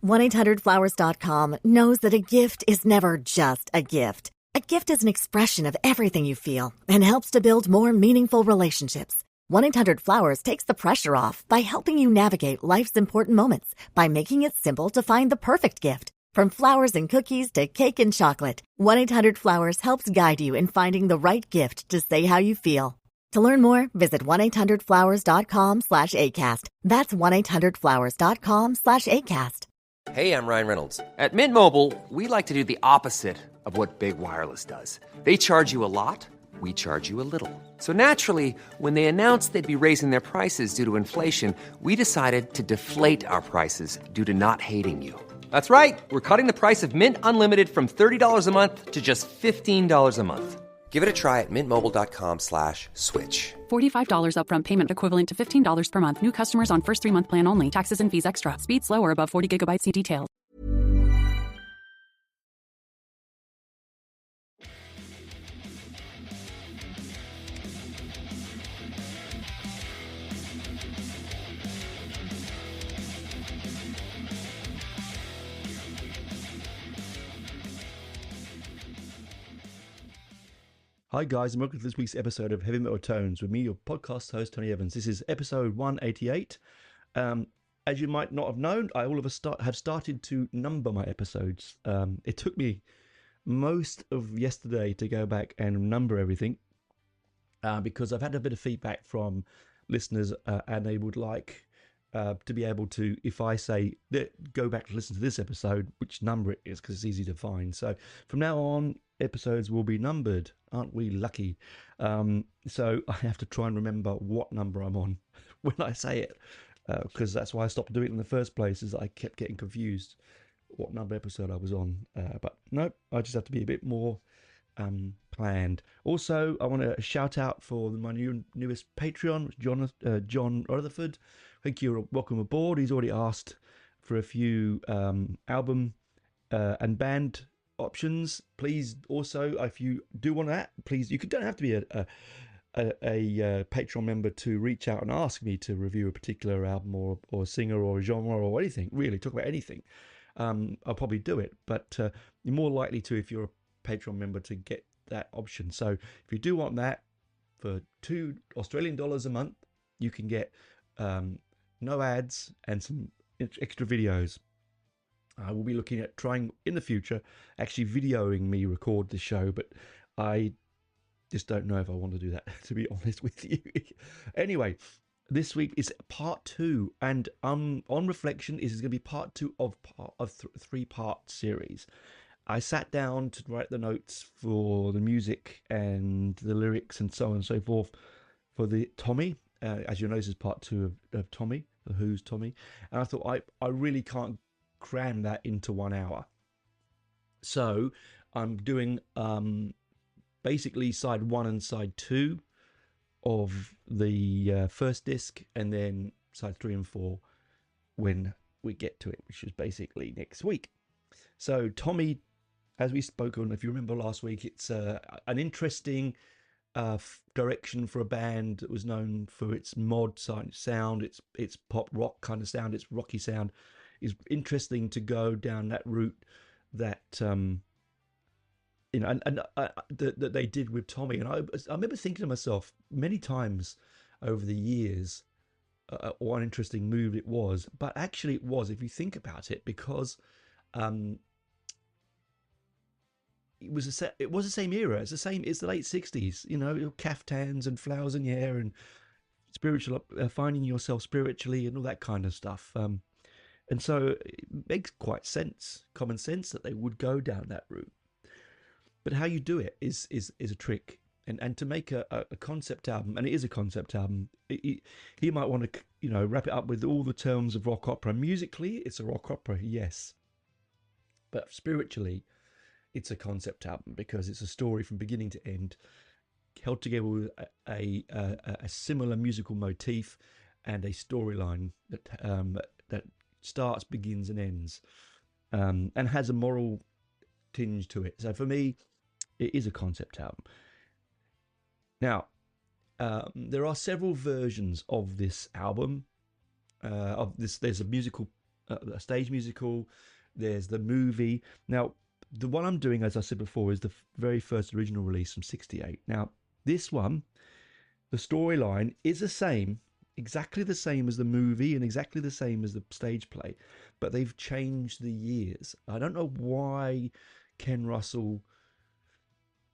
1-800-Flowers.com knows that a gift is never just a gift. A gift is an expression of everything you feel and helps to build more meaningful relationships. 1-800-Flowers takes the pressure off by helping you navigate life's important moments by making it simple to find the perfect gift. From flowers and cookies to cake and chocolate, 1-800-Flowers helps guide you in finding the right gift to say how you feel. To learn more, visit 1-800-Flowers.com/ACAST. That's 1-800-Flowers.com/ACAST. Hey, I'm Ryan Reynolds. At Mint Mobile, we like to do the opposite of what Big Wireless does. They charge you a lot, we charge you a little. So naturally, when they announced they'd be raising their prices due to inflation, we decided to deflate our prices due to not hating you. That's right. We're cutting the price of Mint Unlimited from $30 a month to just $15 a month. Give it a try at mintmobile.com/switch. $45 upfront payment equivalent to $15 per month. New customers on first 3-month plan only. Taxes and fees extra. Speed slower above 40 gigabytes. See details. Hi guys, and welcome to this week's episode of Heavy Metal Tones with me, your podcast host, Tony Evans. This is episode 188. As you might not have known, I have started to number my episodes. It took me most of yesterday to go back and number everything because I've had a bit of feedback from listeners and they would like to be able to, if I say, go back to listen to this episode, which number it is, because it's easy to find. So from now on, episodes will be numbered. Aren't we lucky? So I have to try and remember what number I'm on when I say it, because that's why I stopped doing it in the first place, is I kept getting confused what number episode I was on. But no, I just have to be a bit more planned. Also, I want to shout out for my newest Patreon, John Rutherford. Thank you. Welcome aboard. He's already asked for a few album and band options. Please, also, if you do want that, please, you don't have to be a Patreon member to reach out and ask me to review a particular album or singer or genre or anything. Really, talk about anything. I'll probably do it, but you're more likely to if you're a Patreon member to get that option. So if you do want that, for $2 Australian a month, you can get no ads and some extra videos. I will be looking at trying in the future actually videoing me record the show, but I just don't know if I want to do that, to be honest with you. Anyway, this week is part 2, and on reflection, this is going to be part 2 of a 3-part series. I sat down to write the notes for the music and the lyrics and so on and so forth for the Tommy. As you know, this is part 2 of Tommy, the Who's Tommy. And I thought I really can't cram that into 1 hour. So I'm doing basically side 1 and side 2 of the first disc, and then side 3 and 4 when we get to it, which is basically next week. So Tommy, as we spoke on, if you remember last week, it's an interesting direction for a band that was known for its mod sound, its pop rock kind of sound, its rocky sound. It's interesting to go down that route that that they did with Tommy. And I remember thinking to myself many times over the years what an interesting move it was. But actually it was, if you think about it, because it was the same era. It's the late 60s, caftans and flowers in your hair and spiritual, finding yourself spiritually and all that kind of stuff. And so it makes quite common sense that they would go down that route. But how you do it is a trick. And to make a concept album, and it is a concept album, he might want to, wrap it up with all the terms of rock opera. Musically, it's a rock opera, yes. But spiritually, it's a concept album because it's a story from beginning to end, held together with a similar musical motif and a storyline that starts, begins, and ends, and has a moral tinge to it. So for me, it is a concept album. Now, there are several versions of this album. There's a musical a stage musical. There's the movie. Now, the one I'm doing, as I said before, is the very first original release from '68. Now, this one, the storyline is the same, exactly the same as the movie and exactly the same as the stage play, but they've changed the years. I don't know why Ken Russell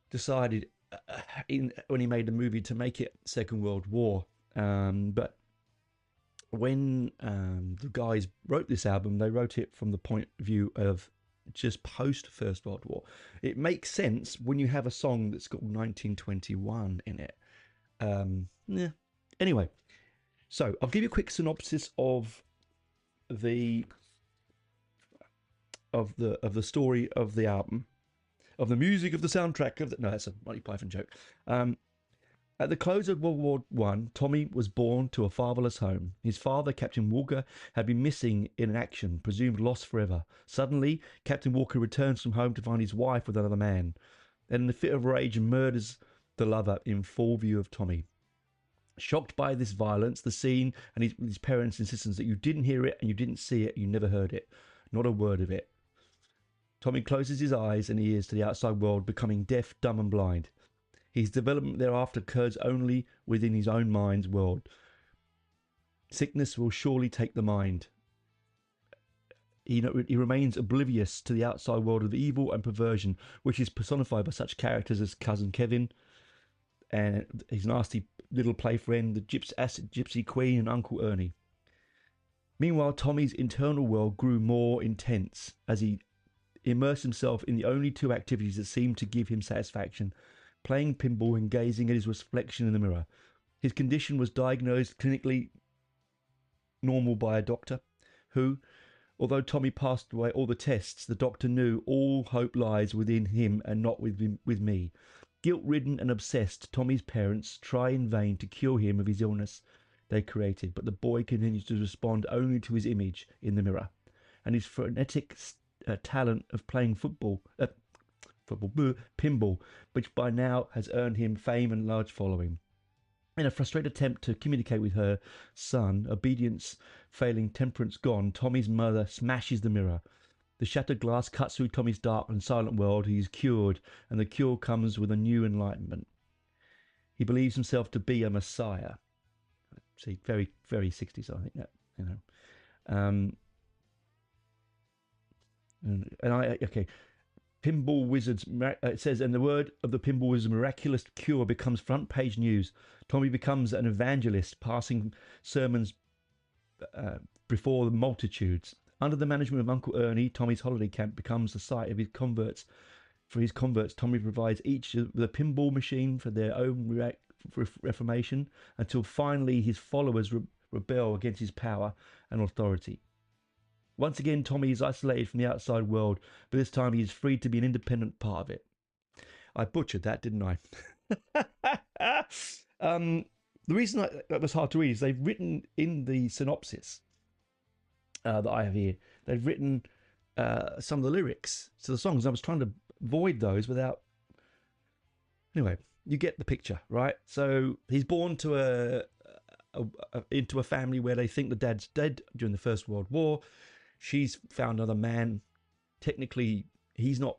decided when he made the movie to make it Second World War, but when the guys wrote this album, they wrote it from the point of view of just post First World War. It makes sense when you have a song that's got 1921 in it. Yeah. Anyway, so I'll give you a quick synopsis of the story of the album, of the music, of the soundtrack of the... No, that's a Monty Python joke. At the close of World War One, Tommy was born to a fatherless home. His father, Captain Walker, had been missing in action, presumed lost forever. Suddenly, Captain Walker returns from home to find his wife with another man, and in a fit of rage murders the lover in full view of Tommy. Shocked by this violence, the scene, and his parents' insistence that you didn't hear it and you didn't see it, you never heard it, not a word of it. Tommy closes his eyes and ears to the outside world, becoming deaf, dumb and blind. His development thereafter occurs only within his own mind's world. Sickness will surely take the mind. He remains oblivious to the outside world of evil and perversion, which is personified by such characters as Cousin Kevin and his nasty little play friend, the Gypsy Queen, and Uncle Ernie. Meanwhile, Tommy's internal world grew more intense as he immersed himself in the only two activities that seemed to give him satisfaction: playing pinball and gazing at his reflection in the mirror. His condition was diagnosed clinically normal by a doctor who, although Tommy passed away all the tests, the doctor knew all hope lies within him and not with me. Guilt-ridden and obsessed, Tommy's parents try in vain to cure him of his illness they created, but the boy continues to respond only to his image in the mirror, and his frenetic talent of playing pinball, which by now has earned him fame and large following. In a frustrated attempt to communicate with her son, obedience failing, temperance gone, Tommy's mother smashes the mirror. The shattered glass cuts through Tommy's dark and silent world. He is cured, and the cure comes with a new enlightenment. He believes himself to be a messiah. See, very, very 60s, I think that, you know. Okay. Pinball Wizards, it says, and the word of the Pinball Wizard's miraculous cure becomes front page news. Tommy becomes an evangelist, passing sermons before the multitudes. Under the management of Uncle Ernie, Tommy's holiday camp becomes the site of his converts. For his converts, Tommy provides each with a pinball machine for their own reformation, until finally his followers rebel against his power and authority. Once again, Tommy is isolated from the outside world, but this time he is free to be an independent part of it. I butchered that, didn't I? The reason that was hard to read is they've written in the synopsis that I have here, they've written some of the lyrics to the songs. I was trying to avoid those without... Anyway, you get the picture, right? So he's born to into a family where they think the dad's dead during the First World War. She's found another man. Technically, he's not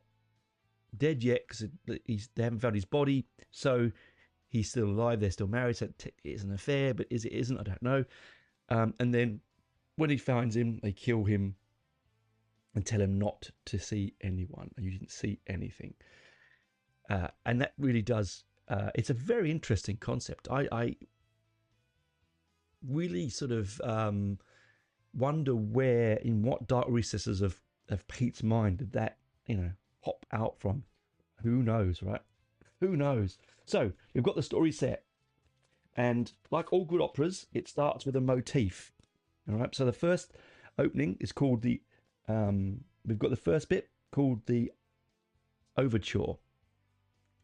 dead yet because they haven't found his body. So he's still alive. They're still married. So it's an affair, but isn't? I don't know. And then when he finds him, they kill him and tell him not to see anyone. And you didn't see anything. And that really does. It's a very interesting concept. I really sort of wonder where, in what dark recesses of Pete's mind did that, hop out from. Who knows, right? Who knows? So we've got the story set, and like all good operas, it starts with a motif. All right. So the first opening is called the. We've got the first bit called the overture.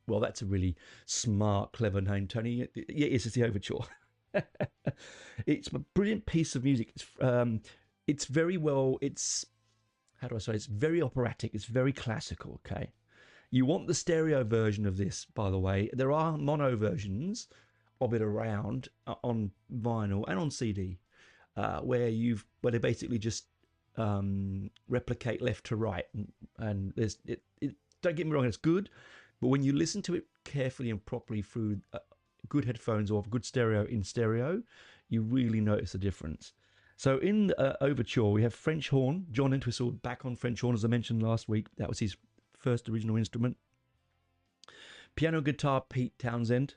Well, that's a really smart, clever name, Tony. Yeah, it's the overture. It's a brilliant piece of music. It's very well. It's, how do I say? It's very operatic. It's very classical. Okay. You want the stereo version of this, by the way. There are mono versions of it around on vinyl and on CD, where they basically just replicate left to right, and there's it. Don't get me wrong, it's good, but when you listen to it carefully and properly through good headphones or good stereo in stereo, you really notice the difference. So in Overture, we have French horn, John Entwistle back on French horn, as I mentioned last week. That was his first original instrument. Piano guitar, Pete Townshend.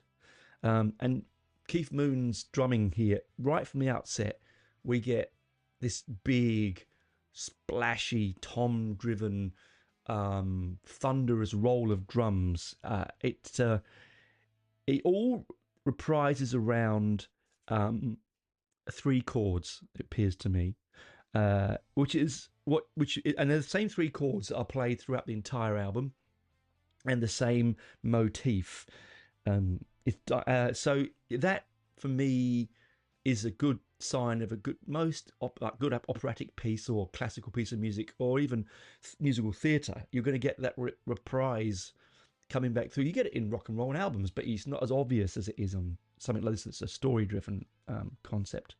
And Keith Moon's drumming here. Right from the outset, we get this big, splashy, tom-driven, thunderous roll of drums. It all reprises around 3 chords, it appears to me, and the same 3 chords are played throughout the entire album, and the same motif. So that for me is a good sign of a good good operatic piece or classical piece of music, or even musical theatre. You're going to get that reprise coming back through. You get it in rock and roll albums, but it's not as obvious as it is on something like this that's a story-driven concept.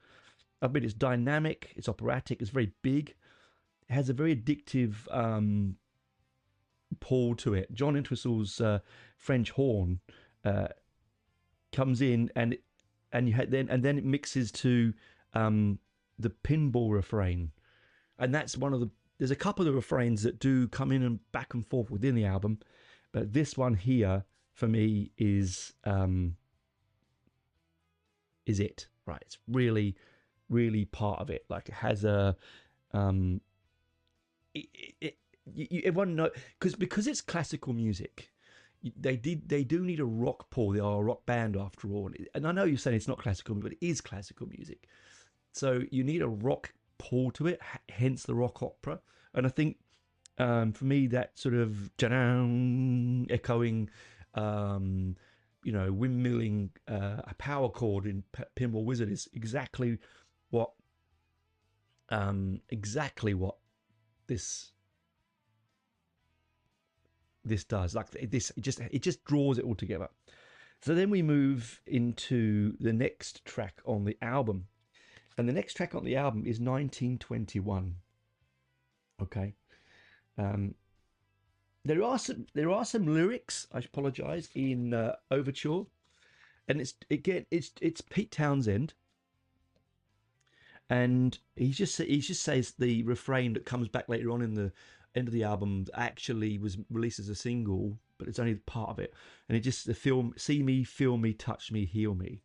I mean, it's dynamic, it's operatic, it's very big, it has a very addictive pull to it. John Entwistle's French horn comes in, and then it mixes to the pinball refrain, and that's one of the. There's a couple of refrains that do come in and back and forth within the album, but this one here for me is it, right? It's really, really part of it. Like, it has a everyone know, because it's classical music. They do need a rock pull. They are a rock band after all, and I know you're saying it's not classical, but it is classical music. So you need a rock pull to it, hence the rock opera. And I think for me, that sort of echoing, windmilling a power chord in Pinball Wizard is exactly what this does. Like this, it just draws it all together. So then we move into the next track on the album, and the next track on the album is 1921. Okay, there are some lyrics. I apologise, in Overture, and it's Pete Townshend, and he just says the refrain that comes back later on in the end of the album actually was released as a single, but it's only part of it, and it just see me, feel me, touch me, heal me.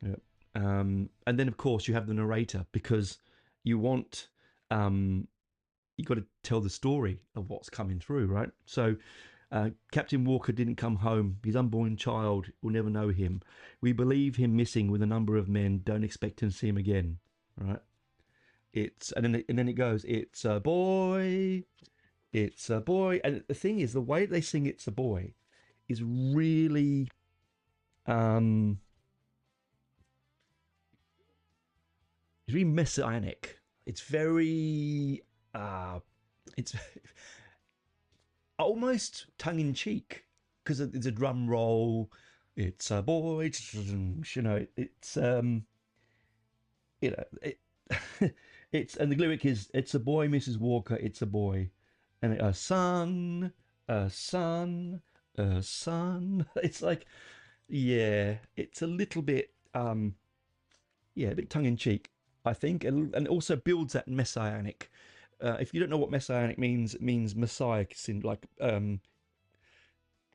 Yeah. And then of course you have the narrator, because you want you got to tell the story of what's coming through, right? So Captain Walker didn't come home. His unborn child will never know him. We believe him missing with a number of men. Don't expect to see him again, right? And then it goes, it's a boy, it's a boy. And the thing is, the way they sing "It's a Boy" is really it's really messianic. It's very it's almost tongue-in-cheek, because it's a drum roll. It's a boy, it's it's, and the lyric is, it's a boy, Mrs. Walker, it's a boy, and a son, a son, a son. It's like, yeah, it's a little bit a bit tongue-in-cheek, I think, and it also builds that messianic. If you don't know what messianic means, it means Messiah, like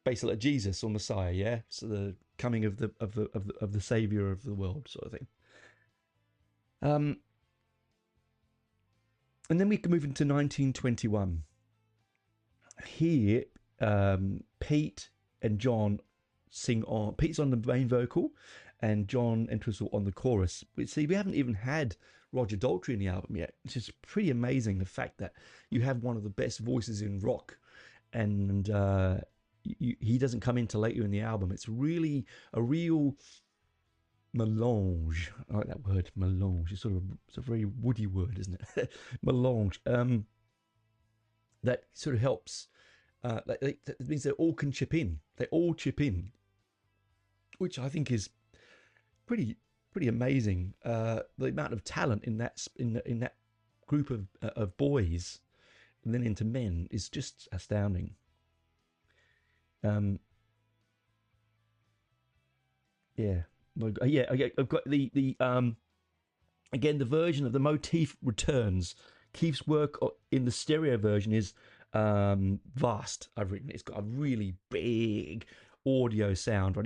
basically like Jesus or Messiah, yeah. So the coming of the Savior of the world, sort of thing. And then we can move into 1921. Here, Pete and John sing on. Pete's on the main vocal, and John Entwistle on the chorus. See, we haven't even had Roger Daltrey in the album yet, which is pretty amazing. The fact that you have one of the best voices in rock, and he doesn't come in till later in the album. It's really a real melange. I like that word, melange. It's a very woody word, isn't it? Melange. That sort of helps. That means they all can chip in. They all chip in, which I think is pretty amazing. The amount of talent in that group of boys and then into men is just astounding. Yeah. I've got the again, the version of the motif returns. Keith's work in the stereo version is vast. I've written it's got a really big audio sound,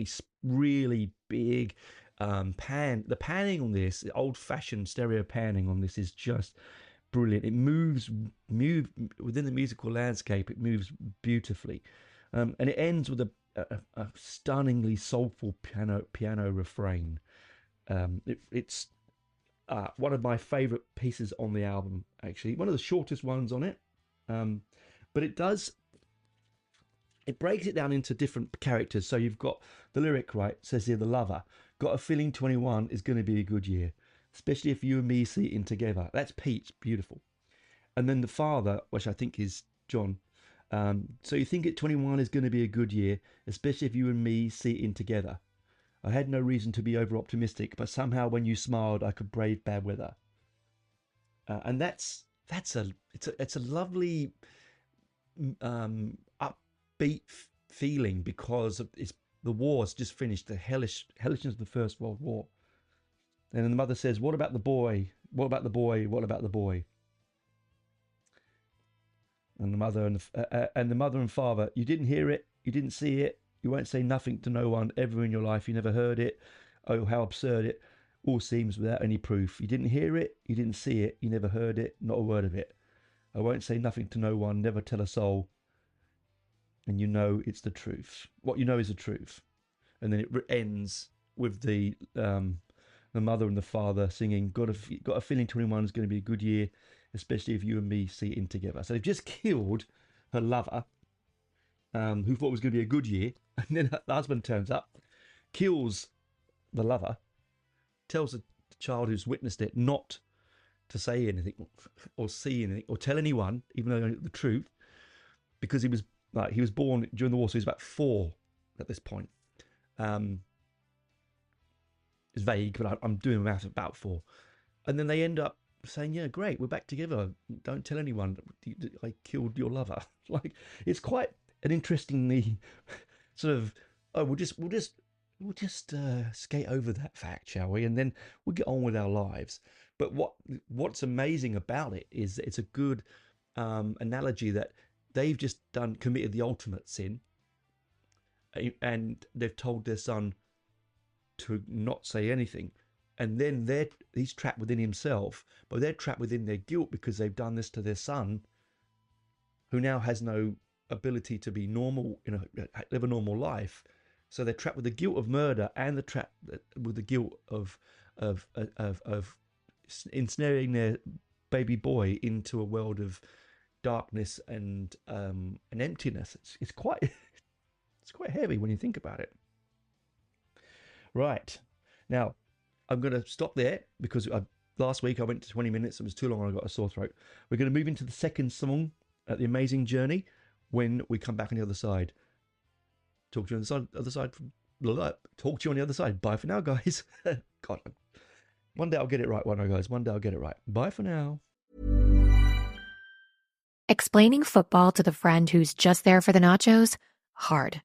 really big the panning on this, the old-fashioned stereo panning on this is just brilliant. It moves within the musical landscape. It moves beautifully, and it ends with a stunningly soulful piano refrain. It's one of my favorite pieces on the album, actually, one of the shortest ones on it, but it breaks it down into different characters. So you've got the lyric, right, says here, the lover, got a feeling 21 is going to be a good year, especially if you and me sitting together. That's Pete, beautiful. And then the father, which I think is John, so you think at 21 is going to be a good year, especially if you and me sitting together. I had no reason to be over optimistic, but somehow when you smiled, I could brave bad weather. And it's a lovely upbeat feeling because the war's just finished, the hellishness of the First World War. And then the mother says, "What about the boy? What about the boy? What about the boy?" And the mother and father, "You didn't hear it, you didn't see it, you won't say nothing to no one ever in your life. You never heard it. Oh, how absurd it all seems without any proof. You didn't hear it, you didn't see it, you never heard it, not a word of it. I won't say nothing to no one, never tell a soul. And you know it's the truth. What you know is the truth." And then it ends with the mother and the father singing, got a feeling 21 is going to be a good year, especially if you and me sitting together. So they've just killed her lover, who thought it was going to be a good year, and then her husband turns up, kills the lover, tells the child who's witnessed it not to say anything or see anything or tell anyone, even though they know the truth, because he was born during the war, so he's about 4 at this point. It's vague, but I'm doing math about 4. And then they end up saying, "Yeah, great, we're back together. Don't tell anyone I killed your lover." Like, it's quite an interestingly sort of, we'll just skate over that fact, shall we? And then we'll get on with our lives. But what's amazing about it is it's a good analogy that they've just committed the ultimate sin, and they've told their son to not say anything, and then he's trapped within himself, but they're trapped within their guilt because they've done this to their son, who now has no ability to be normal, live a normal life. So they're trapped with the guilt of murder, and they're trapped with the guilt of ensnaring their baby boy into a world of darkness and emptiness. It's quite heavy when you think about it. Right, now I'm going to stop there because last week I went to 20 minutes. It was too long and I got a sore throat. We're going to move into the second song at The Amazing Journey when we come back on the other side. Talk to you on the other side. Talk to you on the other side. Bye for now, guys. God, one day I'll get it right, won't I, guys? One day I'll get it right. Bye for now. Explaining football to the friend who's just there for the nachos? Hard.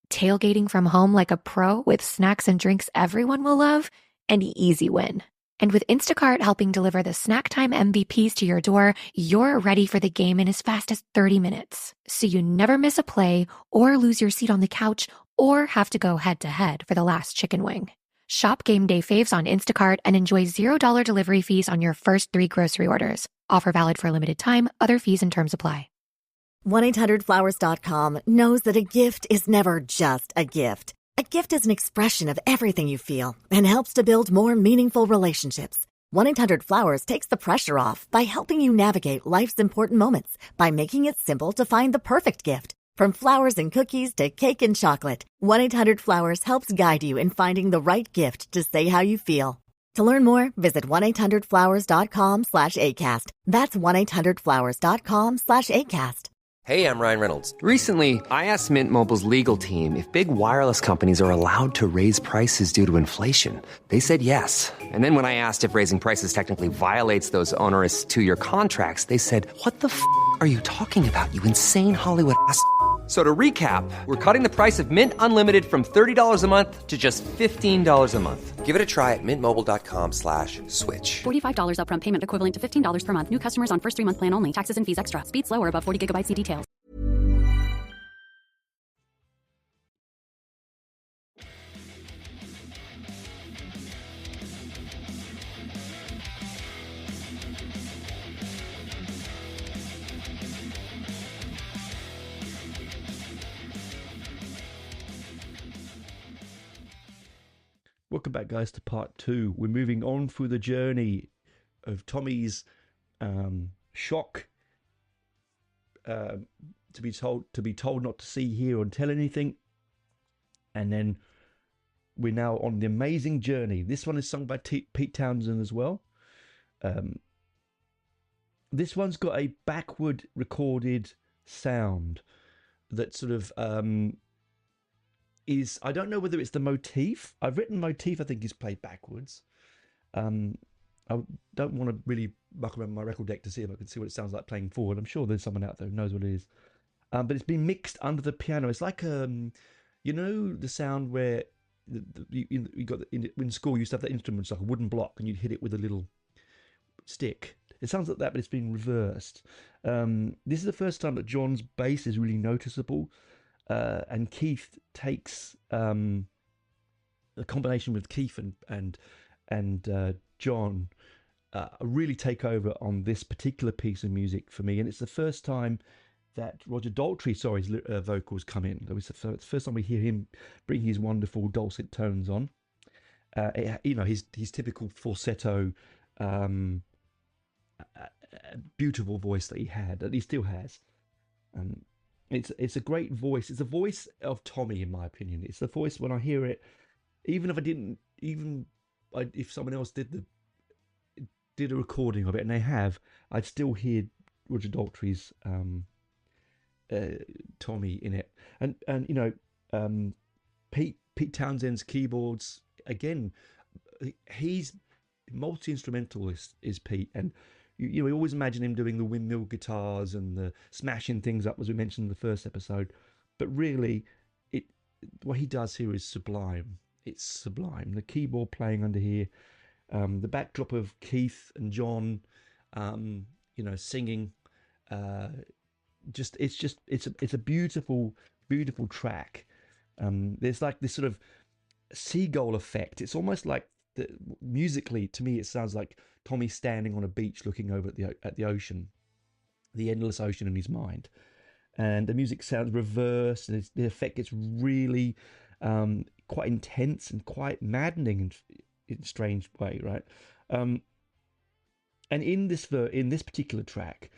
Tailgating from home like a pro with snacks and drinks everyone will love? An easy win. And with Instacart helping deliver the snack time MVPs to your door, you're ready for the game in as fast as 30 minutes. So you never miss a play or lose your seat on the couch or have to go head-to-head for the last chicken wing. Shop Game Day Faves on Instacart and enjoy $0 delivery fees on your first 3 grocery orders. Offer valid for a limited time. Other fees and terms apply. 1-800-Flowers.com knows that a gift is never just a gift. A gift is an expression of everything you feel and helps to build more meaningful relationships. 1-800-Flowers takes the pressure off by helping you navigate life's important moments by making it simple to find the perfect gift. From flowers and cookies to cake and chocolate, 1-800-Flowers helps guide you in finding the right gift to say how you feel. To learn more, visit 1-800-Flowers.com/ACAST. That's 1-800-Flowers.com/ACAST. Hey, I'm Ryan Reynolds. Recently, I asked Mint Mobile's legal team if big wireless companies are allowed to raise prices due to inflation. They said yes. And then when I asked if raising prices technically violates those onerous two-year contracts, they said, "What the f*** are you talking about, you insane Hollywood ass?" So to recap, we're cutting the price of Mint Unlimited from $30 a month to just $15 a month. Give it a try at mintmobile.com/switch. $45 upfront payment equivalent to $15 per month. New customers on first 3-month plan only. Taxes and fees extra. Speed slower above 40 gigabytes. See details. Welcome back, guys, to part 2. We're moving on through the journey of Tommy's shock to be told not to see, hear, or tell anything, and then we're now on the amazing journey. This one is sung by Pete Townshend as well. This one's got a backward recorded sound that sort of is, I don't know whether it's the motif. I've written motif, I think, is played backwards. I don't want to really muck around my record deck to see if I can see what it sounds like playing forward. I'm sure there's someone out there who knows what it is. But it's been mixed under the piano. It's like, you know, the sound where you got in school you used to have that instrument, it's like a wooden block, and you'd hit it with a little stick. It sounds like that, but it's been reversed. This is the first time that John's bass is really noticeable. And Keith takes a combination with Keith and John really take over on this particular piece of music for me, and it's the first time that Roger Daltrey's vocals come in. It was the first time we hear him bring his wonderful dulcet tones on. You know, his typical falsetto, beautiful voice that he had, that he still has. It's a great voice. It's a voice of Tommy, in my opinion. It's the voice when I hear it, even if I didn't, if someone else did a recording of it, and they have, I'd still hear Roger Daltrey's Tommy in it. And you know, Pete Townshend's keyboards, again, he's multi-instrumentalist is Pete, and you know, we always imagine him doing the windmill guitars and the smashing things up, as we mentioned in the first episode. But really, what he does here is sublime. It's sublime. The keyboard playing under here, the backdrop of Keith and John, you know, singing. It's a beautiful, beautiful track. There's like this sort of seagull effect. It's almost like musically, to me, it sounds like Tommy standing on a beach looking over at the ocean, the endless ocean in his mind. And the music sounds reversed, and the effect gets really quite intense and quite maddening in a strange way, right? And in this particular track,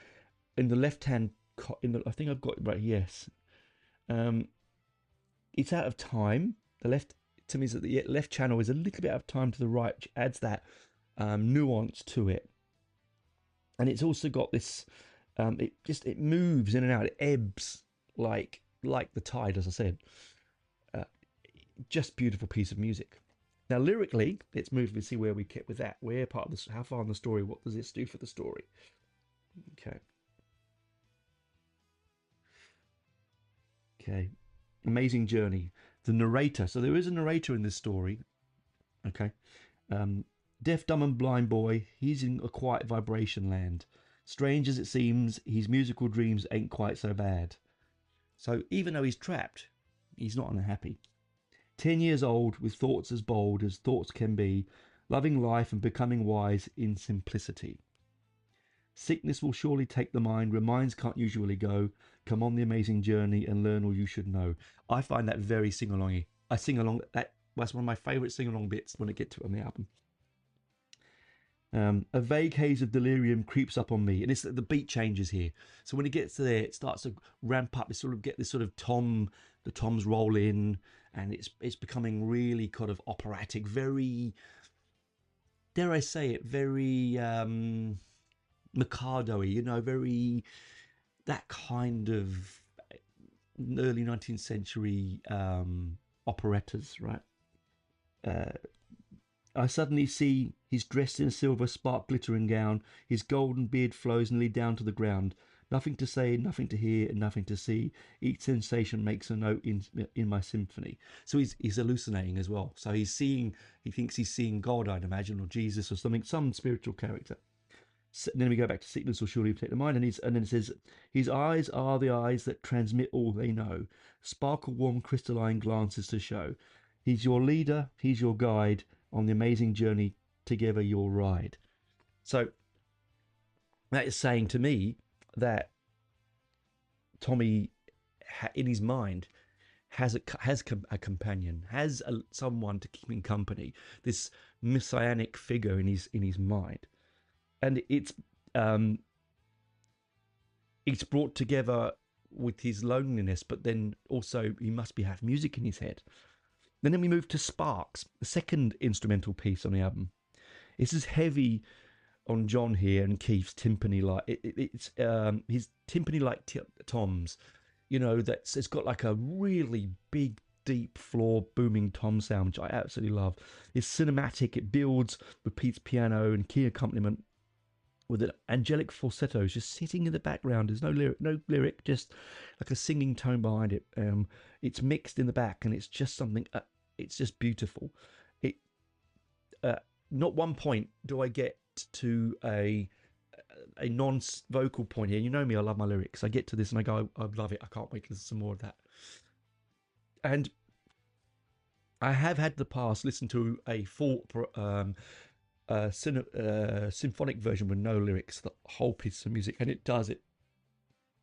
in the left hand, I think I've got it right. Yes, it's out of time. To me, is that the left channel is a little bit out of time to the right, which adds that nuance to it. And it's also got this, it moves in and out, it ebbs like the tide, as I said. Just beautiful piece of music. Now lyrically, let's move and see where we get with that. Where part of this, how far in the story, what does this do for the story? Okay. Amazing journey. The narrator. So there is a narrator in this story. Okay. Deaf, dumb, and blind boy. He's in a quiet vibration land. Strange as it seems, his musical dreams ain't quite so bad. So even though he's trapped, he's not unhappy. 10 years old, with thoughts as bold as thoughts can be, loving life and becoming wise in simplicity. Sickness will surely take the mind where minds can't usually go. Come on the amazing journey and learn all you should know. I find that very sing-alongy. I sing along. That's one of my favourite sing-along bits when I get to it on the album. A vague haze of delirium creeps up on me, and the beat changes here. So when it gets to there, it starts to ramp up. It sort of get this sort of the toms roll in, and it's becoming really kind of operatic, very, dare I say it, very Mikado-y, you know, very that kind of early 19th century operettas, right? I suddenly see he's dressed in a silver spark glittering gown. His golden beard flows nearly down to the ground. Nothing to say, nothing to hear, and nothing to see. Each sensation makes a note in my symphony. So he's hallucinating as well. So he's seeing, he thinks he's seeing God, I'd imagine, or Jesus or something, some spiritual character. So then we go back to sickness will surely protect the mind, and then it says, his eyes are the eyes that transmit all they know. Sparkle warm crystalline glances to show. He's your leader, he's your guide on the amazing journey together you'll ride. So that is saying to me that Tommy, in his mind, has a companion, has someone to keep him company. This messianic figure in his mind, and it's brought together with his loneliness, but then also he must have music in his head. And then we move to Sparks, the second instrumental piece on the album. This is heavy on John here and Keith's timpani like it's his timpani like toms, you know, it's got like a really big, deep floor booming tom sound, which I absolutely love. It's cinematic. It builds with Pete's piano and key accompaniment with an angelic falsetto just sitting in the background. There's no lyric, just like a singing tone behind it. It's mixed in the back, and it's just something. It's just beautiful. Not one point do I get to a non-vocal point here. You know me, I love my lyrics. I get to this and I go, I love it. I can't wait to listen to some more of that. And I have had in the past listened to a full symphonic version with no lyrics, the whole piece of music, and it does it.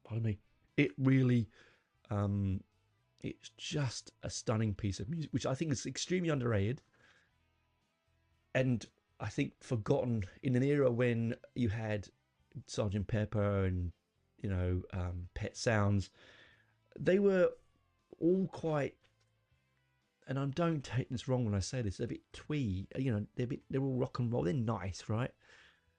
Pardon me. It really, it's just a stunning piece of music, which I think is extremely underrated, and I think forgotten in an era when you had Sgt. Pepper and, you know, Pet Sounds. They were all quite, and I don't take this wrong when I say this, they're a bit twee, you know, they're all rock and roll. They're nice, right?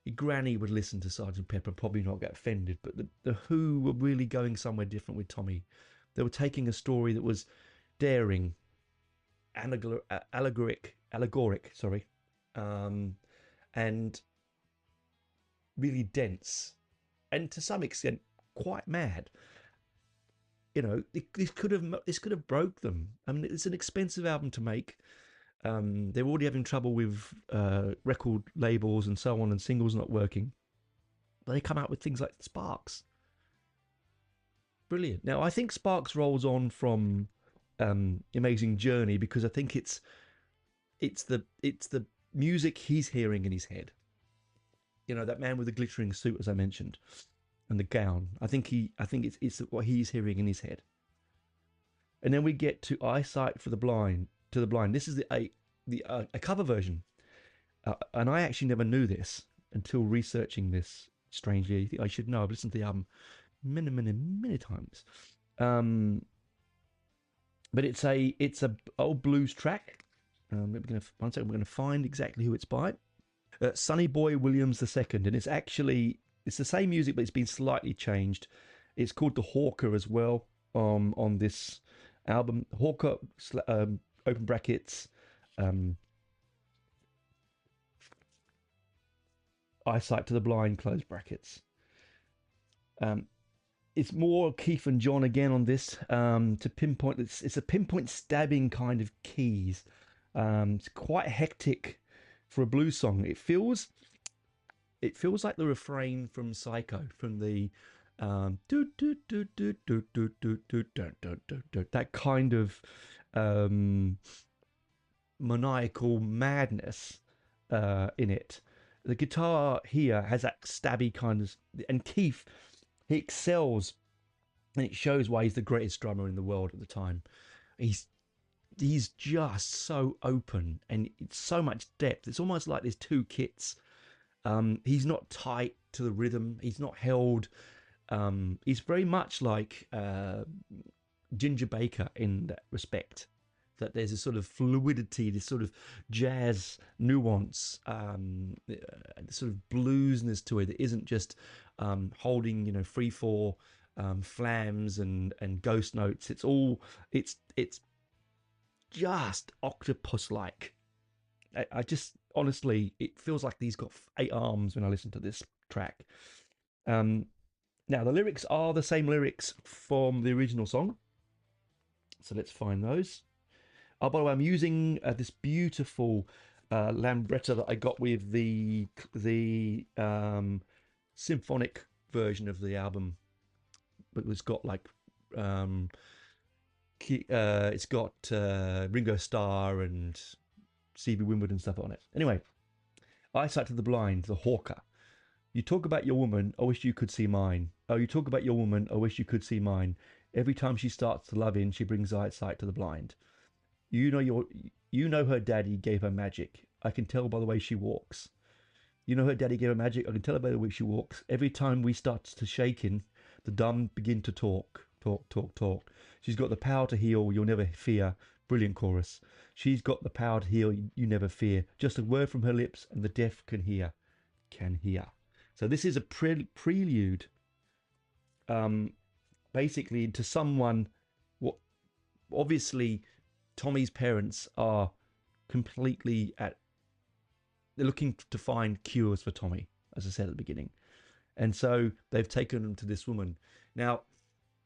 Your granny would listen to Sgt. Pepper and probably not get offended, but the Who were really going somewhere different with Tommy. They were taking a story that was daring, allegoric, and really dense, and to some extent quite mad. You know, this could have broke them. I mean, it's an expensive album to make. They're already having trouble with record labels and so on, and singles not working. But they come out with things like Sparks. Brilliant. Now, I think Sparks rolls on from Amazing Journey because I think it's the music he's hearing in his head. You know, that man with the glittering suit, as I mentioned, and the gown. I think it's what he's hearing in his head. And then we get to Eyesight for the Blind. To the Blind. This is a cover version, and I actually never knew this until researching this. Strangely, I think I should know. I've listened to the album many times. But it's a old blues track. We're going to find exactly who it's by. Sonny Boy Williams II, and it's the same music, but it's been slightly changed. It's called The Hawker as well on this album. Hawker, open brackets, Eyesight to the Blind, close brackets. It's more Keith and John again on this, to pinpoint. It's a pinpoint stabbing kind of keys. It's quite hectic for a blues song. It feels like the refrain from Psycho, from the that kind of maniacal madness in it. The guitar here has that stabby kind of, and Keith, he excels, and it shows why he's the greatest drummer in the world at the time. He's just so open, and it's so much depth. It's almost like there's two kits. He's not tight to the rhythm. He's not held. He's very much like Ginger Baker in that respect, that there's a sort of fluidity, this sort of jazz nuance, sort of bluesness to it that isn't just holding, 3/4 flams and ghost notes. It's just octopus like. I just honestly, it feels like he's got 8 arms when I listen to this track. Now the lyrics are the same lyrics from the original song, so let's find those. Oh, by the way, I'm using this beautiful Lambretta that I got with the symphonic version of the album. But it's got like it's got Ringo Starr and C.B. Wimbledon stuff on it. Anyway, eyesight to the blind, the hawker. You talk about your woman, I wish you could see mine. Oh, you talk about your woman, I wish you could see mine. Every time she starts to love in, she brings eyesight to the blind. You know her daddy gave her magic. I can tell by the way she walks. You know her daddy gave her magic. I can tell by the way she walks. Every time we start to shaking, the dumb begin to talk. She's got the power to heal, you'll never fear. Brilliant chorus. She's got the power to heal, you never fear. Just a word from her lips and the deaf can hear. So this is a prelude, basically to someone. What obviously Tommy's parents are completely they're looking to find cures for Tommy, as I said at the beginning, and so they've taken him to this woman. Now,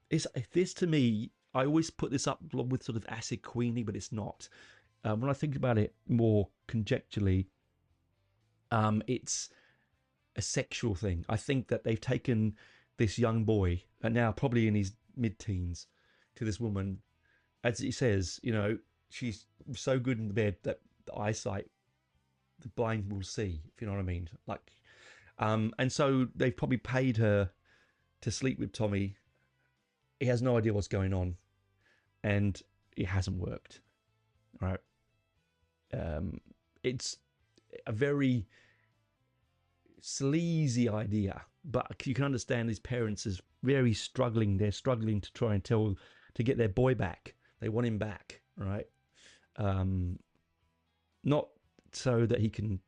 this to me, I always put this up with sort of Acid Queenie, but it's not. When I think about it more conjecturally, it's a sexual thing. I think that they've taken this young boy, and now probably in his mid-teens, to this woman. As he says, she's so good in the bed that the eyesight, the blind will see, if you know what I mean. Like, and so they've probably paid her to sleep with Tommy. He has no idea what's going on, and it hasn't worked. All right. It's a very sleazy idea, but you can understand his parents is very struggling. They're struggling to try and to get their boy back. They want him back, right? Not so that he can.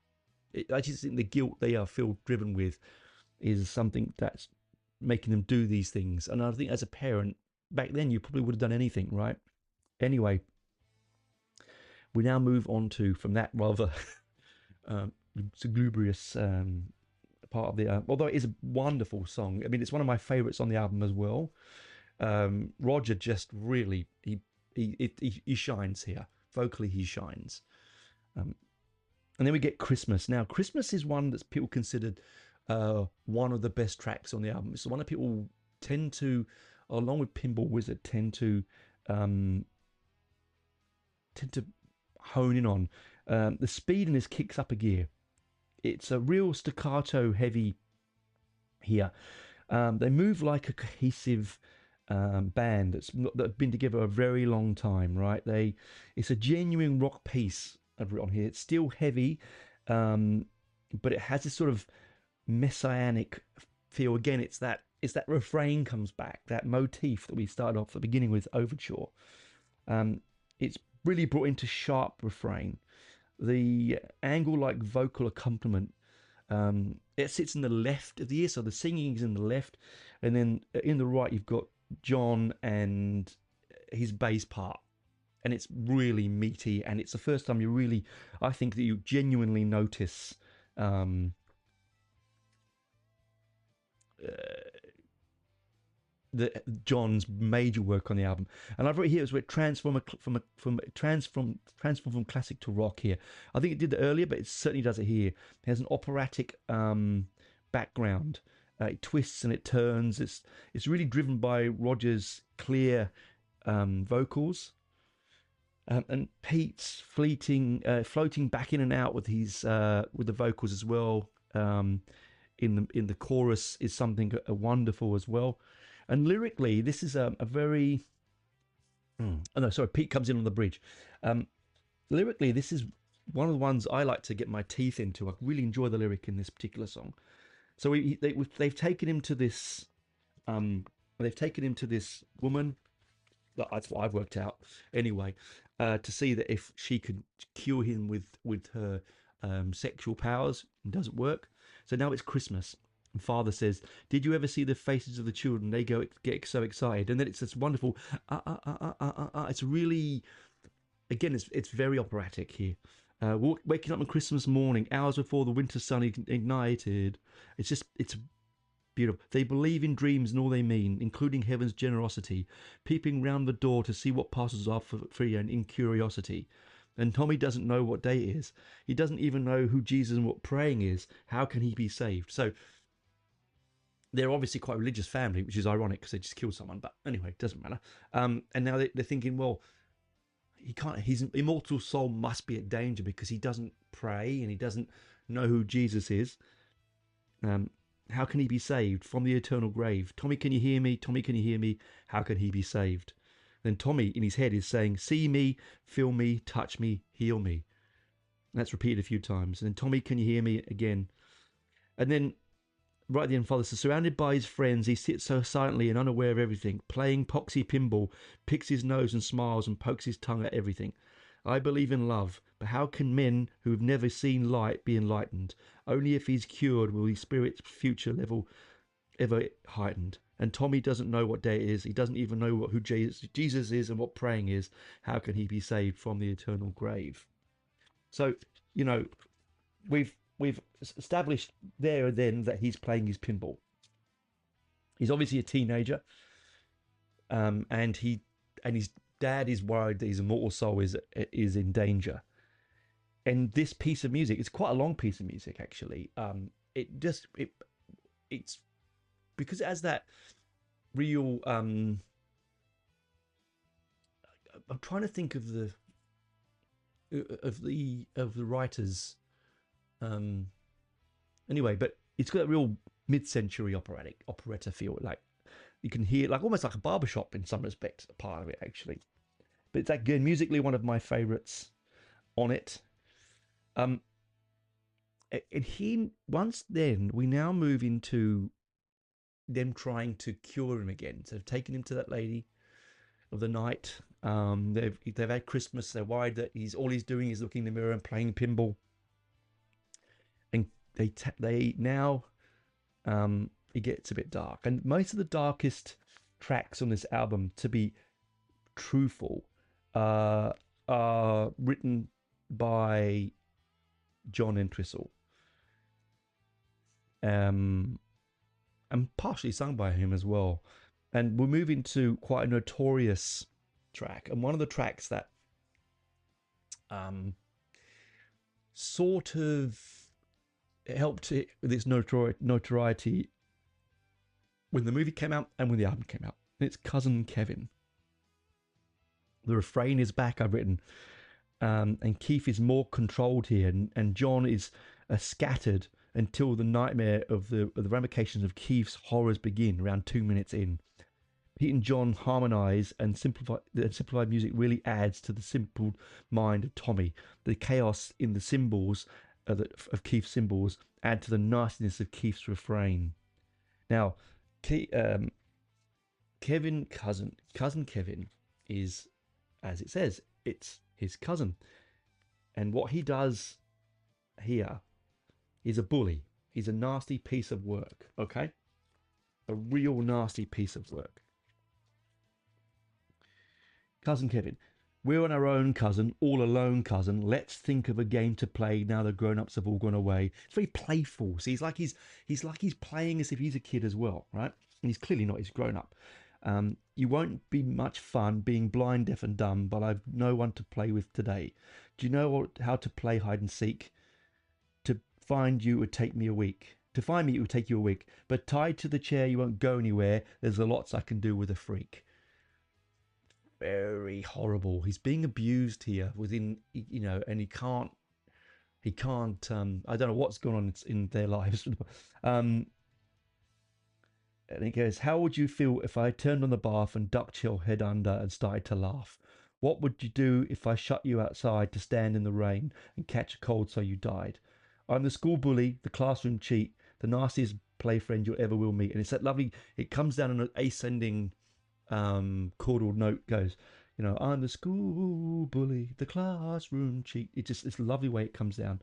I just think the guilt they feel driven with is something that's making them do these things. And I think as a parent, back then you probably would have done anything, right? Anyway, we now move on to, from that rather salubrious part of the, although it is a wonderful song. I mean, it's one of my favourites on the album as well. Roger just really, he shines here. Vocally, he shines. And then we get Christmas. Now, Christmas is one that's people considered one of the best tracks on the album. It's the one that people tend to, along with Pinball Wizard, tend to hone in on. The speed in this kicks up a gear. It's a real staccato heavy here. They move like a cohesive band that's been together a very long time, right? It's a genuine rock piece on here. It's still heavy, but it has this sort of messianic feel. Again, it's that refrain comes back, that motif that we started off at the beginning with Overture. It's really brought into sharp refrain. The angle-like vocal accompaniment, it sits in the left of the ear, so the singing is in the left, and then in the right you've got John and his bass part, and it's really meaty, and it's the first time I think that you genuinely notice John's major work on the album. And I've written here is where it transformed from classic to rock here. I think it did it earlier, but it certainly does it here. It has an operatic background. It twists and it turns. It's really driven by Roger's clear vocals, and Pete's floating back in and out with his with the vocals as well. In the chorus is something wonderful as well. And lyrically, this is a very... Pete comes in on the bridge. Lyrically, this is one of the ones I like to get my teeth into. I really enjoy the lyric in this particular song. So they've taken him to this... they've taken him to this woman. That's what I've worked out. Anyway, to see that if she could cure him with her sexual powers. It doesn't work. So now it's Christmas. And father says, "Did you ever see the faces of the children? They get so excited." And then it's this wonderful, It's really, again, it's very operatic here. Waking up on Christmas morning, hours before the winter sun ignited. It's beautiful. They believe in dreams and all they mean, including heaven's generosity, peeping round the door to see what passes off for free and in curiosity. And Tommy doesn't know what day it is. He doesn't even know who Jesus and what praying is. How can he be saved? So they're obviously quite a religious family, which is ironic because they just killed someone. But anyway, it doesn't matter. And now they're thinking, well, he can't. His immortal soul must be at danger because he doesn't pray and he doesn't know who Jesus is. How can he be saved from the eternal grave? Tommy, can you hear me? Tommy, can you hear me? How can he be saved? Then Tommy, in his head, is saying, "See me, feel me, touch me, heal me." And that's repeated a few times. And then, "Tommy, can you hear me?" again. And then, right at the end, father says, surrounded by his friends, he sits so silently and unaware of everything, playing poxy pinball, picks his nose and smiles and pokes his tongue at everything. I believe in love, but how can men who have never seen light be enlightened? Only if he's cured will his spirit's future level ever heightened. And Tommy doesn't know what day it is. He doesn't even know who Jesus is and what praying is. How can he be saved from the eternal grave? So, we've established there and then that he's playing his pinball. He's obviously a teenager, and his dad is worried that his immortal soul is in danger. And this piece of music, it's quite a long piece of music actually. It's because it has that real. I'm trying to think of the writers. Anyway, but it's got that real mid-century operetta feel. Like you can hear, like almost like a barbershop in some respects. A part of it actually, but it's again musically one of my favorites on it. And we now move into them trying to cure him again. So they've taken him to that lady of the night. They've had Christmas. They're worried that all he's doing is looking in the mirror and playing pinball. And they now it gets a bit dark. And most of the darkest tracks on this album, to be truthful, are written by John Entwistle. And partially sung by him as well. And we're moving to quite a notorious track. And one of the tracks that sort of helped it with its notoriety when the movie came out and when the album came out. And it's Cousin Kevin. The refrain is back, I've written. And Keith is more controlled here. And John is scattered until the nightmare of the ramifications of Keith's horrors begin around 2 minutes in. Pete and John harmonise, and simplified music really adds to the simple mind of Tommy. The chaos in the symbols of Keith's symbols add to the nastiness of Keith's refrain. Now, cousin Kevin is, as it says, it's his cousin. And what he does here is a bully. He's a nasty piece of work, okay? A real nasty piece of work. Cousin Kevin, we're on our own, cousin, all alone, cousin. Let's think of a game to play now the grown-ups have all gone away. It's very playful. See, he's like he's playing as if he's a kid as well, right? And he's clearly not. He's grown up. You won't be much fun being blind, deaf and dumb, but I've no one to play with today. Do you know how to play hide and seek? To find you would take me a week. To find me, it would take you a week. But tied to the chair, you won't go anywhere. There's a lots I can do with a freak. Very horrible. He's being abused here within, and he can't. I don't know what's going on in their lives. And he goes, how would you feel if I turned on the bath and ducked your head under and started to laugh? What would you do if I shut you outside to stand in the rain and catch a cold so you died? I'm the school bully, the classroom cheat, the nastiest play friend you ever will meet. And it's that lovely, it comes down on an ascending chordal note, goes, I'm the school bully, the classroom cheat. It's a lovely way it comes down.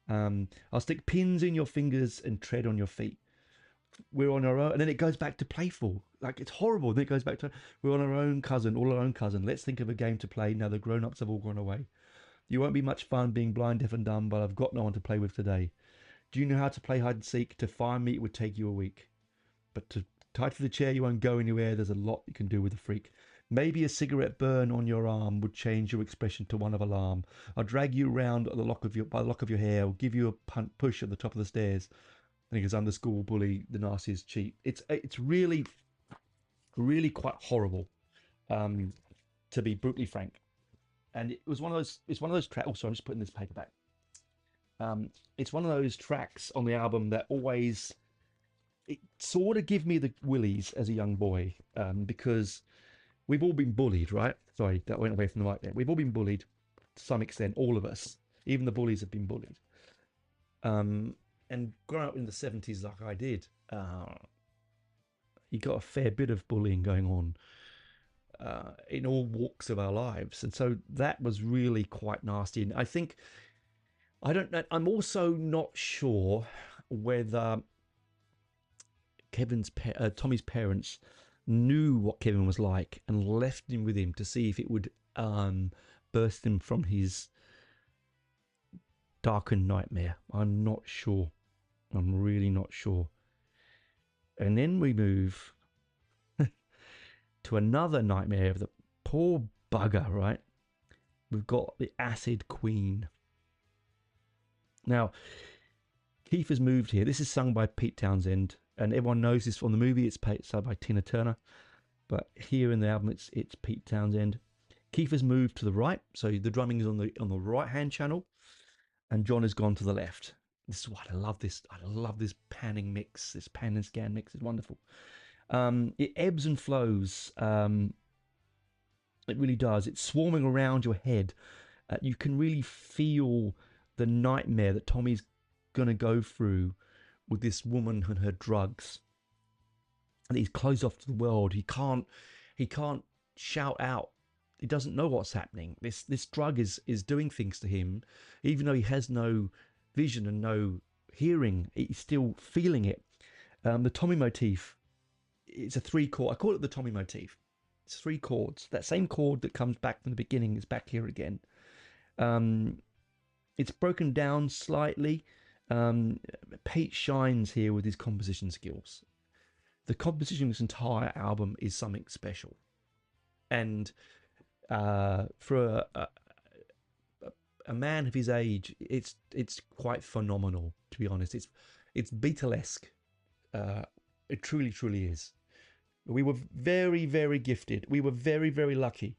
I'll stick pins in your fingers and tread on your feet. we're on our own, and then it goes back to playful. Like, it's horrible. Then it goes back to, we're on our own cousin, all our own cousin. Let's think of a game to play now the grown-ups have all gone away. You won't be much fun being blind, deaf, and dumb, but I've got no one to play with today. Do you know how to play hide and seek? To find me, it would take you a week. But to tied to the chair, you won't go anywhere. There's a lot you can do with a freak. Maybe a cigarette burn on your arm would change your expression to one of alarm. I'll drag you round by the lock of your hair, or give you a push at the top of the stairs. And he goes, I'm the school bully, the nastiest cheat. It's really, really quite horrible, to be brutally frank. And it's one of those tracks. Oh, sorry, I'm just putting this paper back. It's one of those tracks on the album that always, it sort of give me the willies as a young boy, because we've all been bullied, right? Sorry, that went away from the mic there. We've all been bullied to some extent, all of us. Even the bullies have been bullied. And growing up in the 70s like I did, you got a fair bit of bullying going on in all walks of our lives. And so that was really quite nasty. And I'm also not sure whether Tommy's parents knew what Kevin was like and left him with him to see if it would burst him from his darkened nightmare. I'm not sure. I'm really not sure. And then we move to another nightmare of the poor bugger, right? We've got the Acid Queen. Now, Keith has moved here. This is sung by Pete Townshend, and everyone knows this from the movie. It's sung by Tina Turner, but here in the album, it's Pete Townshend. Keith has moved to the right, so the drumming is on the right-hand channel, and John has gone to the left. This is what I love. I love this panning mix. This pan and scan mix is wonderful. It ebbs and flows. It really does. It's swarming around your head. You can really feel the nightmare that Tommy's going to go through with this woman and her drugs. And he's closed off to the world. He can't shout out. He doesn't know what's happening. This drug is doing things to him, even though he has no vision and no hearing. He's still feeling it. The Tommy motif, it's a 3-chord. I call it the Tommy motif. It's 3 chords. That same chord that comes back from the beginning is back here again. It's broken down slightly. Pete shines here with his composition skills. The composition of this entire album is something special. And for a man of his age, it's quite phenomenal, to be honest. It's Beatlesque. It truly, truly is. We were very, very gifted. We were very, very lucky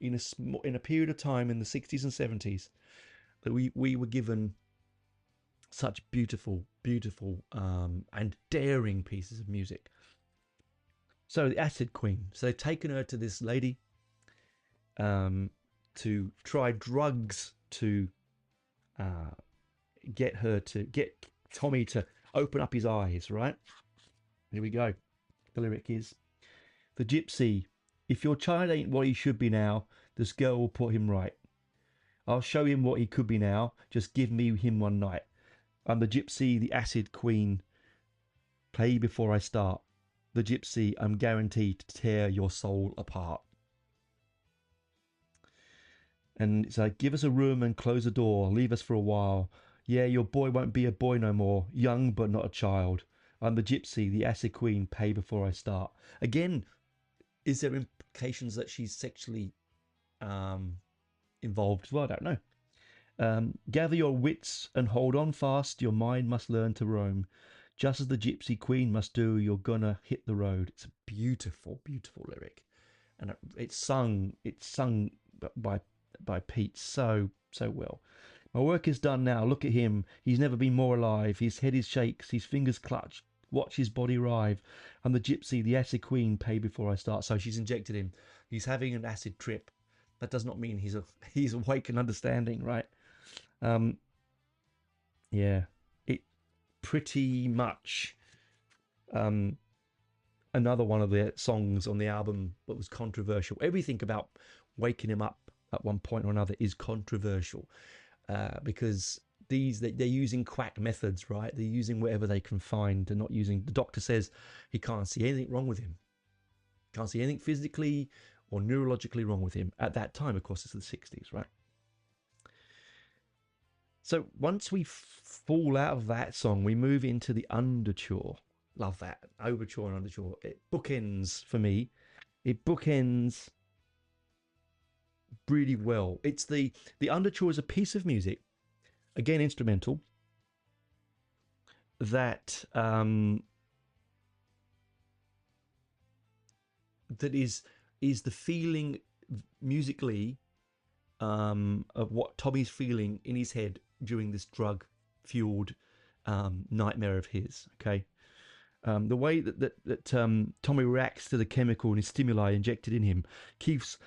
in a period of time in the 60s and 70s that we were given such beautiful, beautiful and daring pieces of music. So the Acid Queen. So they've taken her to this lady to try drugs to get Tommy to open up his eyes, right? Here we go. The lyric is, the gypsy, if your child ain't what he should be now, this girl will put him right. I'll show him what he could be now, just give me him one night. I'm the gypsy, the Acid Queen. Play before I start. The gypsy, I'm guaranteed to tear your soul apart. And it's like, give us a room and close the door. Leave us for a while. Yeah, your boy won't be a boy no more. Young but not a child. I'm the gypsy, the Acid Queen. Pay before I start. Again, is there implications that she's sexually involved as well? I don't know. Gather your wits and hold on fast. Your mind must learn to roam. Just as the gypsy queen must do, you're gonna hit the road. It's a beautiful, beautiful lyric. And it's sung by Pete so well. My work is done now. Look at him. He's never been more alive. His head is shakes. His fingers clutch. Watch his body writhe. I'm the gypsy, the Acid Queen. Pay before I start. So she's injected him. He's having an acid trip. That does not mean he's awake and understanding, right? Yeah. It pretty much another one of the songs on the album that was controversial. Everything about waking him up at one point or another is controversial, because they're using quack methods, right? They're using whatever they can find. They're not using. The doctor says he can't see anything wrong with him. Can't see anything physically or neurologically wrong with him at that time. Of course, it's the 60s, right? So once we fall out of that song, we move into the underture. Love that. Overture and underture. It bookends for me. It bookends really well. It's the underture is a piece of music, again instrumental, that that is the feeling musically of what Tommy's feeling in his head during this drug-fueled nightmare of his. Okay, the way that Tommy reacts to the chemical and his stimuli injected in him keeps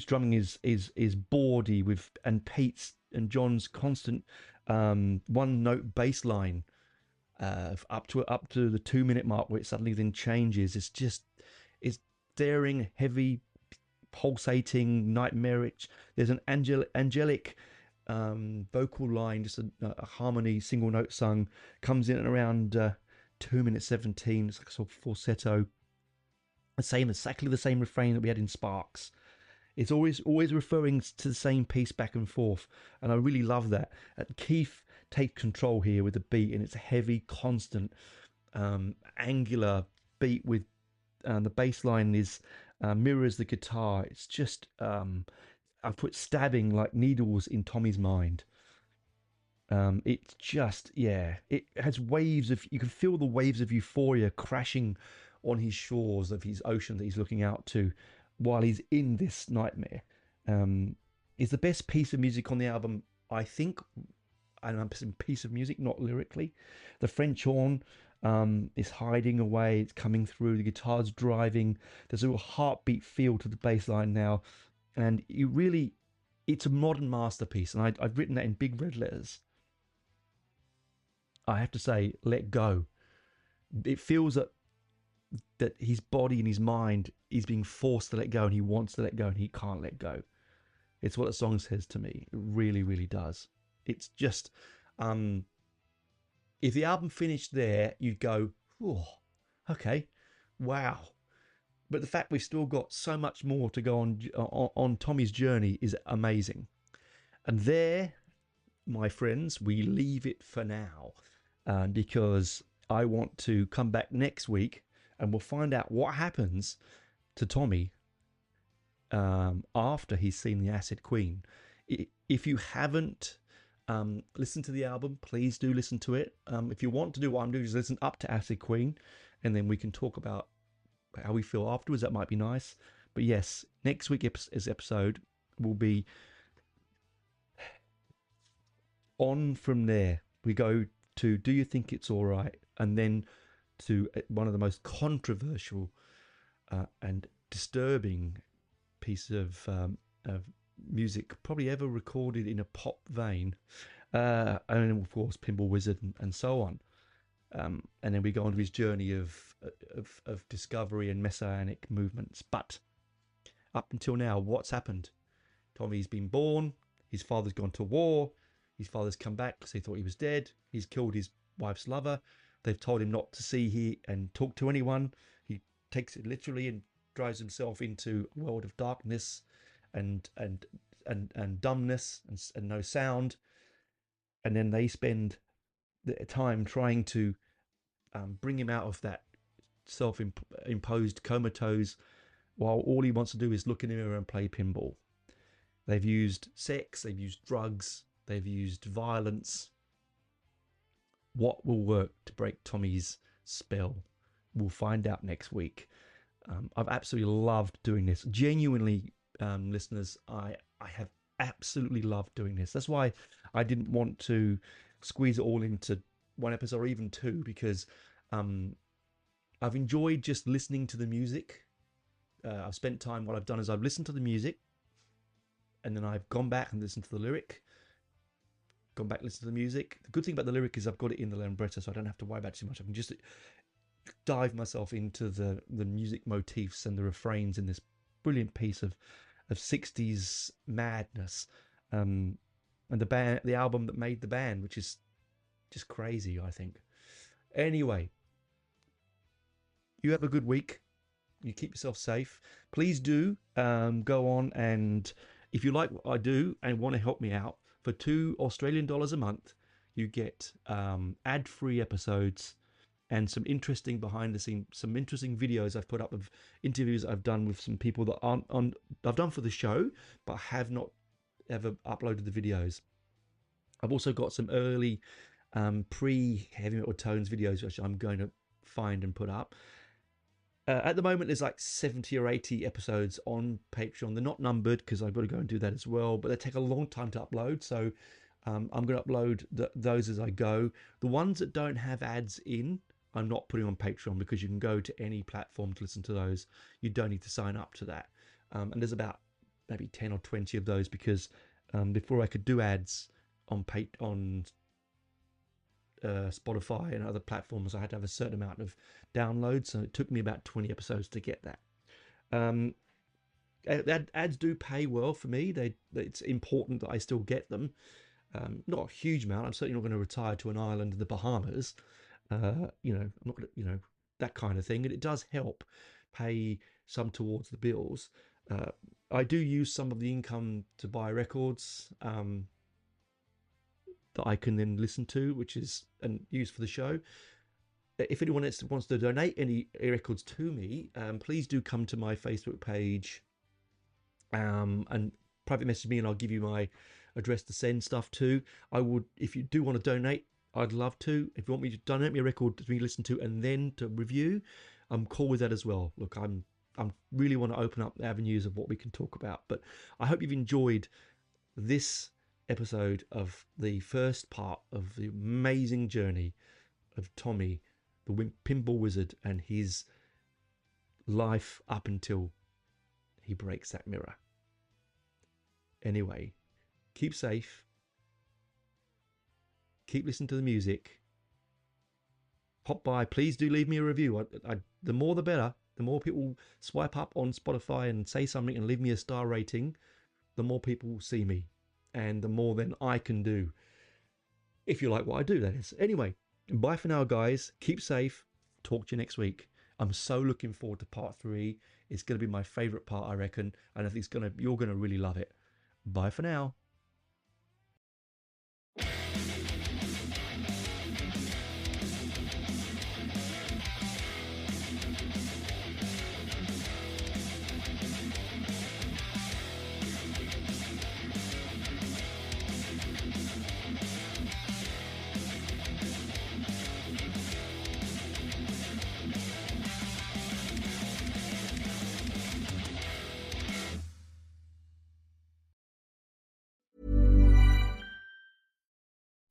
drumming his bawdy with and Pete's and John's constant one note bass line up to the 2-minute mark, where it suddenly then changes. It's daring, heavy, pulsating, nightmarish. There's an angelic vocal line, just a harmony, single note sung, comes in at around 2 minutes 17. It's like a sort of falsetto. Exactly the same refrain that we had in Sparks. It's always referring to the same piece back and forth, and I really love that. Keith takes control here with the beat, and it's a heavy, constant, angular beat with the bass line is mirrors the guitar. It's just I've put stabbing like needles in Tommy's mind. It's just, yeah, it has waves of, you can feel the waves of euphoria crashing on his shores of his ocean that he's looking out to while he's in this nightmare. It's the best piece of music on the album, I think. And I'm saying piece of music, not lyrically. The French horn is hiding away. It's coming through. The guitar's driving. There's a real heartbeat feel to the bass line now. And it's a modern masterpiece. And I've written that in big red letters. I have to say, let go. It feels that his body and his mind is being forced to let go, and he wants to let go, and he can't let go. It's what the song says to me. It really, really does. It's just, if the album finished there, you'd go, oh, okay, wow. But the fact we've still got so much more to go on Tommy's journey is amazing. And there, my friends, we leave it for now, because I want to come back next week and we'll find out what happens to Tommy after he's seen the Acid Queen. If you haven't listened to the album, please do listen to it. If you want to do what I'm doing, just listen up to Acid Queen, and then we can talk about how we feel afterwards. That might be nice. But yes, next week's episode will be on from there. We go to Do You Think It's All Right? And then to one of the most controversial and disturbing piece of music probably ever recorded in a pop vein, and of course Pinball Wizard and so on, and then we go on to his journey of discovery and messianic movements. But up until now, what's happened? Tommy's been born, his father's gone to war, his father's come back because they thought he was dead, he's killed his wife's lover, they've told him not to see and talk to anyone. He takes it literally and drives himself into a world of darkness and dumbness and no sound. And then they spend the time trying to bring him out of that self-imposed comatose, while all he wants to do is look in the mirror and play pinball. They've used sex, they've used drugs, they've used violence. What will work to break Tommy's spell? We'll find out next week. I've absolutely loved doing this. Genuinely, listeners, I have absolutely loved doing this. That's why I didn't want to squeeze it all into one episode or even two, because I've enjoyed just listening to the music. I've spent time, what I've done is I've listened to the music, and then I've gone back and listened to the lyric, gone back and listened to the music. The good thing about the lyric is I've got it in the libretto, so I don't have to worry about it too much. I can just dive myself into the music motifs and the refrains in this brilliant piece of 60s madness. and the album that made the band, which is just crazy, I think. Anyway, you have a good week. You keep yourself safe. Please do go on, and if you like what I do and want to help me out, for $2 Australian a month, you get ad-free episodes and some interesting behind the scenes, some interesting videos I've put up of interviews I've done with some people that aren't on, I've done for the show, but have not ever uploaded the videos. I've also got some early pre-Heavy Metal Tones videos, which I'm going to find and put up. At the moment, there's like 70 or 80 episodes on Patreon. They're not numbered because I've got to go and do that as well, but they take a long time to upload. So I'm going to upload those as I go. The ones that don't have ads in, I'm not putting on Patreon, because you can go to any platform to listen to those. You don't need to sign up to that. And there's about maybe 10 or 20 of those, because before I could do ads on Spotify and other platforms, I had to have a certain amount of downloads, so it took me about 20 episodes to get that. Ads do pay well for me. It's important that I still get them. Not a huge amount. I'm certainly not going to retire to an island in the Bahamas. I'm not going to, that kind of thing. And it does help pay some towards the bills. I do use some of the income to buy records that I can then listen to, which is and use for the show. If anyone else wants to donate any records to me, please do come to my Facebook page and private message me, and I'll give you my address to send stuff to. I would, if you do want to donate, I'd love to. If you want me to donate me a record to be listened to and then to review, I'm cool with that as well. Look, I'm really want to open up avenues of what we can talk about. But I hope you've enjoyed this episode of the first part of the amazing journey of Tommy, the Pinball Wizard, and his life up until he breaks that mirror. Anyway, keep safe. Keep listening to the music. Pop by. Please do leave me a review. The more the better. The more people swipe up on Spotify and say something and leave me a star rating, the more people see me. And the more then I can do. If you like what I do, that is. Anyway, bye for now, guys. Keep safe. Talk to you next week. I'm so looking forward to part 3. It's going to be my favourite part, I reckon. And I think you're going to really love it. Bye for now.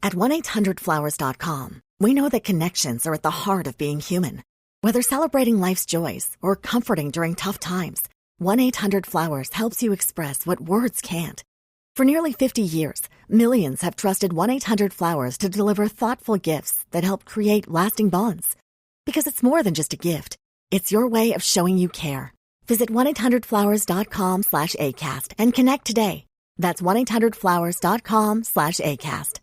At 1-800-Flowers.com, we know that connections are at the heart of being human. Whether celebrating life's joys or comforting during tough times, 1-800-Flowers helps you express what words can't. For nearly 50 years, millions have trusted 1-800-Flowers to deliver thoughtful gifts that help create lasting bonds. Because it's more than just a gift. It's your way of showing you care. Visit 1-800-Flowers.com/ACAST and connect today. That's 1-800-Flowers.com/ACAST.